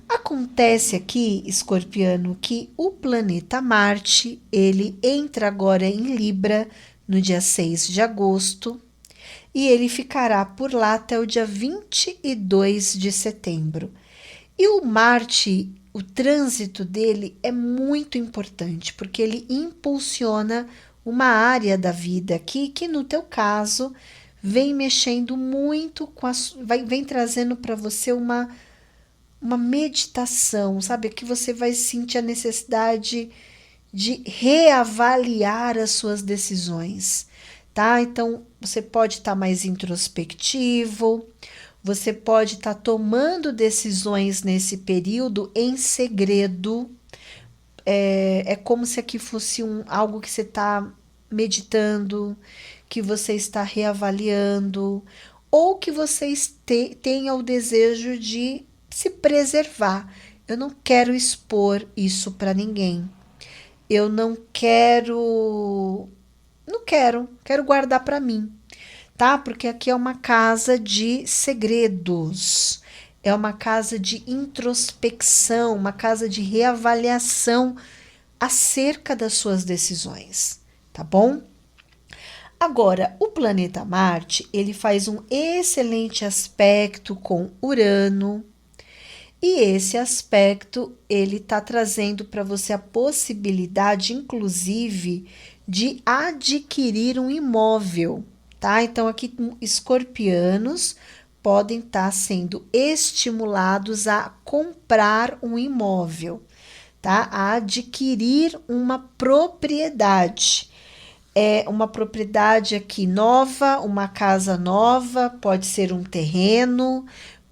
Acontece aqui, escorpiano, que o planeta Marte, ele entra agora em Libra no dia 6 de agosto. e ele ficará por lá até o dia 22 de setembro. E o Marte, o trânsito dele é muito importante, porque ele impulsiona uma área da vida aqui que no teu caso vem mexendo muito com vem trazendo para você uma meditação, sabe? Que você vai sentir a necessidade de reavaliar as suas decisões, tá? Então, você pode estar mais introspectivo, você pode estar tomando decisões nesse período em segredo. É como se aqui fosse algo que você está meditando, que você está reavaliando, ou que você tenha o desejo de se preservar. Eu não quero expor isso para ninguém. Eu não quero. Não quero. Quero guardar para mim, tá? Porque aqui é uma casa de segredos. É uma casa de introspecção, uma casa de reavaliação acerca das suas decisões, tá bom? Agora, o planeta Marte, ele faz um excelente aspecto com Urano, e esse aspecto, ele está trazendo para você a possibilidade, inclusive, de adquirir um imóvel, tá? Então, aqui, escorpianos podem estar sendo estimulados a comprar um imóvel, tá? A adquirir uma propriedade. É uma propriedade aqui nova, uma casa nova, pode ser um terreno,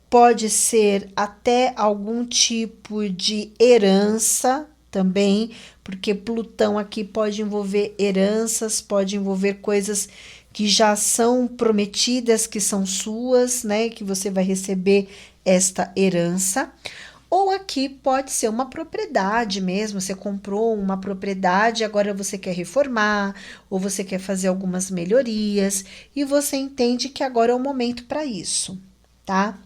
pode ser até algum tipo de herança também, porque Plutão aqui pode envolver heranças, pode envolver coisas que já são prometidas, que são suas, né? Que você vai receber esta herança. Ou aqui pode ser uma propriedade mesmo, você comprou uma propriedade, agora você quer reformar, ou você quer fazer algumas melhorias, e você entende que agora é o momento para isso, tá?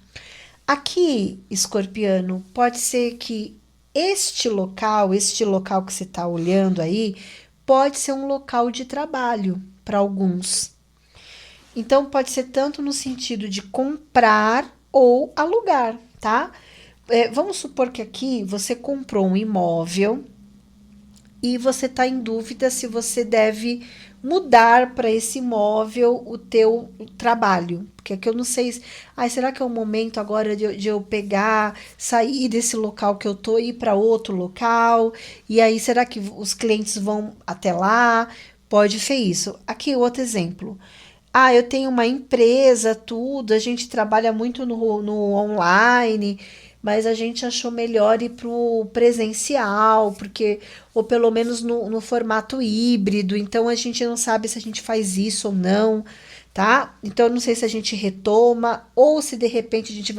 Aqui, escorpiano, pode ser que este local que você está olhando aí, pode ser um local de trabalho para alguns. Então, pode ser tanto no sentido de comprar ou alugar, tá? Vamos supor que aqui você comprou um imóvel e você está em dúvida se você deve mudar para esse imóvel o teu trabalho. Porque aqui eu não sei, será que é o momento agora de eu pegar, sair desse local que eu tô e ir para outro local? E aí, será que os clientes vão até lá? Pode ser isso. Aqui, outro exemplo. Eu tenho uma empresa, tudo, a gente trabalha muito no online, mas a gente achou melhor ir pro presencial, porque, ou pelo menos no formato híbrido, então a gente não sabe se a gente faz isso ou não, tá? Então eu não sei se a gente retoma, ou se de repente a gente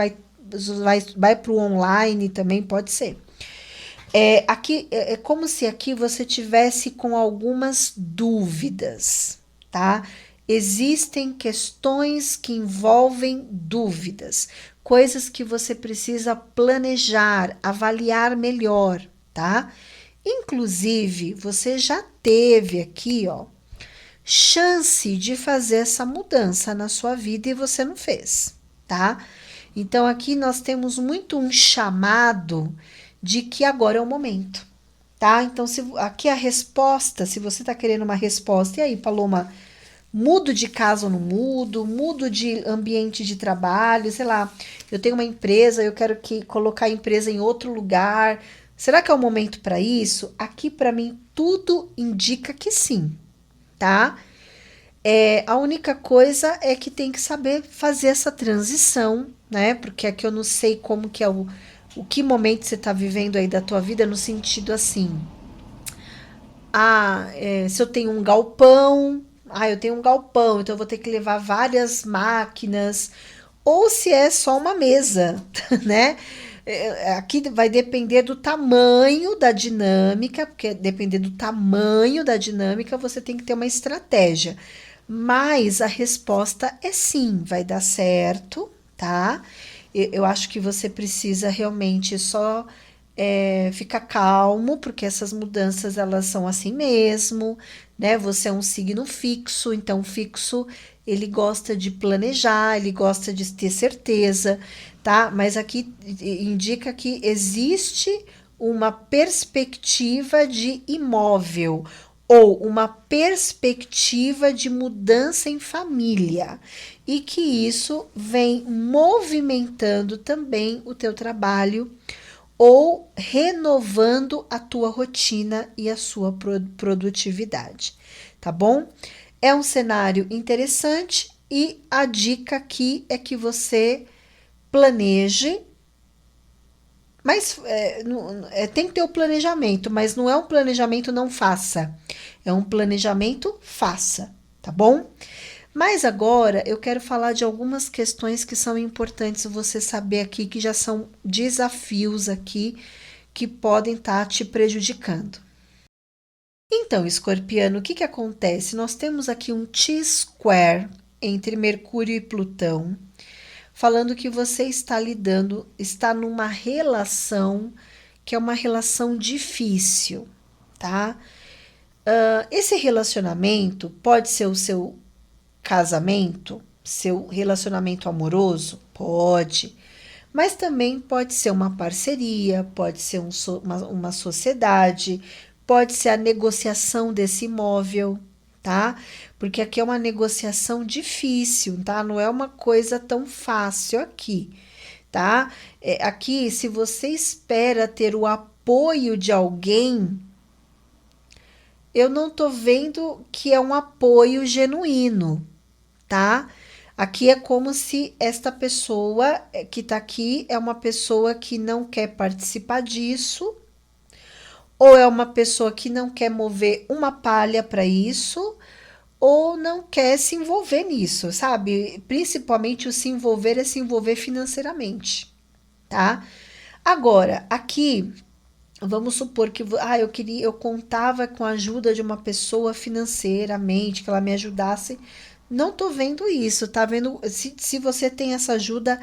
vai pro online também, pode ser. Aqui é como se aqui você tivesse com algumas dúvidas, tá? Existem questões que envolvem dúvidas, coisas que você precisa planejar, avaliar melhor, tá? Inclusive, você já teve aqui, ó, chance de fazer essa mudança na sua vida e você não fez, tá? Então, aqui nós temos muito um chamado de que agora é o momento, tá? Então, aqui a resposta, se você tá querendo uma resposta, e aí, Paloma, mudo de casa ou não mudo, mudo de ambiente de trabalho, sei lá, eu tenho uma empresa, eu quero colocar a empresa em outro lugar. Será que é o momento para isso? Aqui para mim tudo indica que sim, tá? A única coisa é que tem que saber fazer essa transição, né? Porque aqui eu não sei como que é o que momento você está vivendo aí da tua vida, no sentido assim, se eu tenho um galpão, eu tenho um galpão, então eu vou ter que levar várias máquinas, ou se é só uma mesa, né? Aqui vai depender do tamanho da dinâmica, porque depender do tamanho da dinâmica, você tem que ter uma estratégia. Mas a resposta é sim, vai dar certo, tá? Eu acho que você precisa realmente só Fica calmo, porque essas mudanças elas são assim mesmo, né? Você é um signo fixo, então fixo ele gosta de planejar, ele gosta de ter certeza, tá? Mas aqui indica que existe uma perspectiva de imóvel ou uma perspectiva de mudança em família e que isso vem movimentando também o teu trabalho ou renovando a tua rotina e a sua produtividade, tá bom? É um cenário interessante e a dica aqui é que você planeje, mas tem que ter o planejamento, mas não é um planejamento não faça, é um planejamento faça, tá bom? Mas agora eu quero falar de algumas questões que são importantes você saber aqui, que já são desafios aqui que podem estar te prejudicando. Então, escorpiano, o que acontece? Nós temos aqui um T-square entre Mercúrio e Plutão, falando que você está numa relação que é uma relação difícil, tá? Esse relacionamento pode ser o seu casamento, seu relacionamento amoroso? Pode. Mas também pode ser uma parceria, pode ser uma sociedade, pode ser a negociação desse imóvel, tá? Porque aqui é uma negociação difícil, tá? Não é uma coisa tão fácil aqui, tá? Aqui, se você espera ter o apoio de alguém, eu não tô vendo que é um apoio genuíno, tá? Aqui é como se esta pessoa que tá aqui é uma pessoa que não quer participar disso, ou é uma pessoa que não quer mover uma palha para isso, ou não quer se envolver nisso, sabe? Principalmente o se envolver é se envolver financeiramente, tá? Agora, aqui, vamos supor que eu contava com a ajuda de uma pessoa financeiramente, que ela me ajudasse. Não tô vendo isso, tá vendo? Se você tem essa ajuda,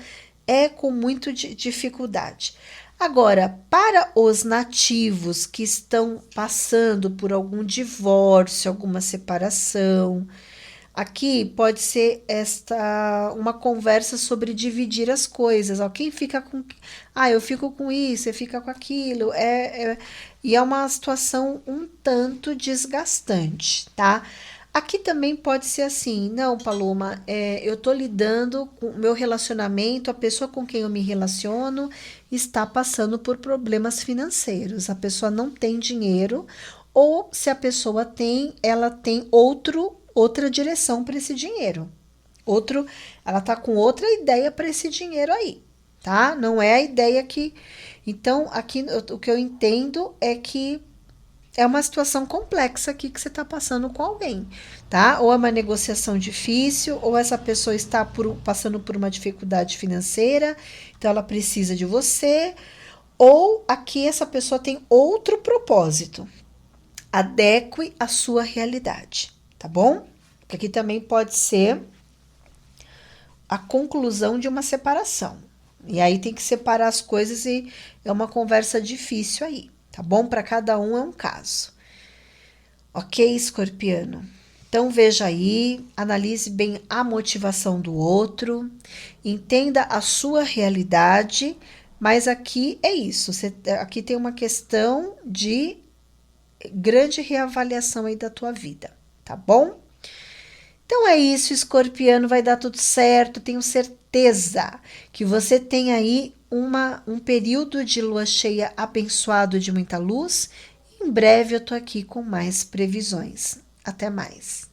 é com muito dificuldade. Agora, para os nativos que estão passando por algum divórcio, alguma separação, aqui pode ser uma conversa sobre dividir as coisas. Ó, quem fica com. Eu fico com isso, você fica com aquilo. E é uma situação um tanto desgastante, tá? Aqui também pode ser assim, não, Paloma, eu tô lidando com o meu relacionamento, a pessoa com quem eu me relaciono está passando por problemas financeiros. A pessoa não tem dinheiro, ou se a pessoa tem, ela tem outra direção para esse dinheiro. Ela tá com outra ideia para esse dinheiro aí, tá? Não é a ideia que. Então, aqui o que eu entendo é que é uma situação complexa aqui que você está passando com alguém, tá? Ou é uma negociação difícil, ou essa pessoa está passando por uma dificuldade financeira, então ela precisa de você, ou aqui essa pessoa tem outro propósito. Adeque a sua realidade, tá bom? Porque aqui também pode ser a conclusão de uma separação. E aí tem que separar as coisas e é uma conversa difícil aí, tá bom? Para cada um é um caso. Ok, escorpiano? Então veja aí, analise bem a motivação do outro, entenda a sua realidade, mas aqui é isso. Aqui tem uma questão de grande reavaliação aí da tua vida, tá bom? Então é isso, escorpiano, vai dar tudo certo, tenho certeza que você tem aí um período de lua cheia abençoado de muita luz. Em breve eu tô aqui com mais previsões. Até mais.